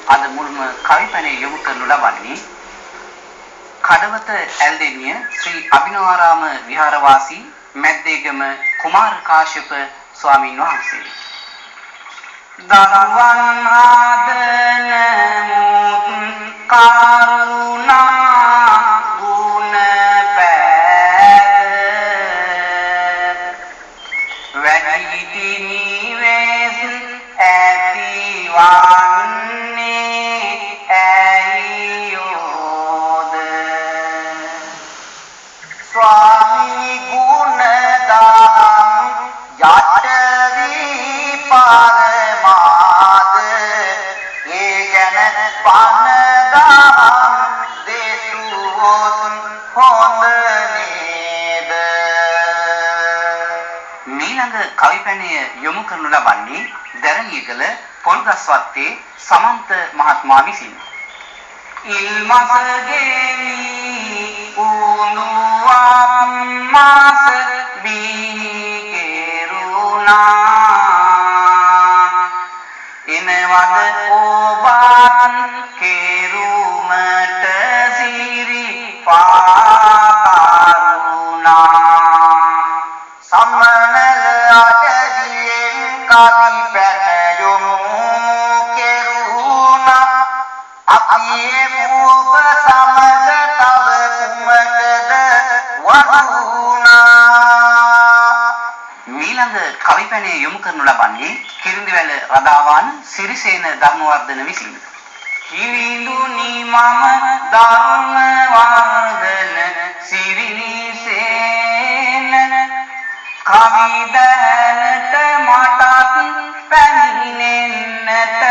අද මුල්ම කවිපැනේ යොමු කරනු ලබන්නේ කඩවත ඇල්දෙනිය ශ්‍රී අභිනවාරාම විහාරවාසී මැද්දේගම කුමාර කාශ්‍යප ස්වාමීන් වහන්සේ. දරුවන් ආදන මුත් කරුණා ගුණ පැද වැඩි නිවෙස් ඇතිවන්නේ ඇයියෝද ස්වාමී ගුණ දහම් යට වී පරමාද ඒ ගැන පන දහම් දෙසුවොත් හොඳ නේද. මීළඟ කවිපැනය යොමු කරනු ලබන්නේ දැරණියගල පොල්ගස්වත්තේ සමන්ත මහත්මයා විසින්. ඉල්මසගෙනි උණුවක් මාස බිහිරුණා එනවද ඔබත් කෙරුමට සිරි පාකරුණා සම්මනල අඩදියෙන් කවි පැන යොමු කෙරුණා අපේ ඔබ සමග තව කුමටද වරුණා. මීළඟ කවිපැනේ යොමු කරනු ලබන්නේ කිරිඳිවැල රදාවාන සිරිසේන ධර්මවර්ධන විසින්. කිවිඳුනි මම ධර්මවර්ධන සිරිසේන කවි දැනට මටත් පැමිණෙන්නට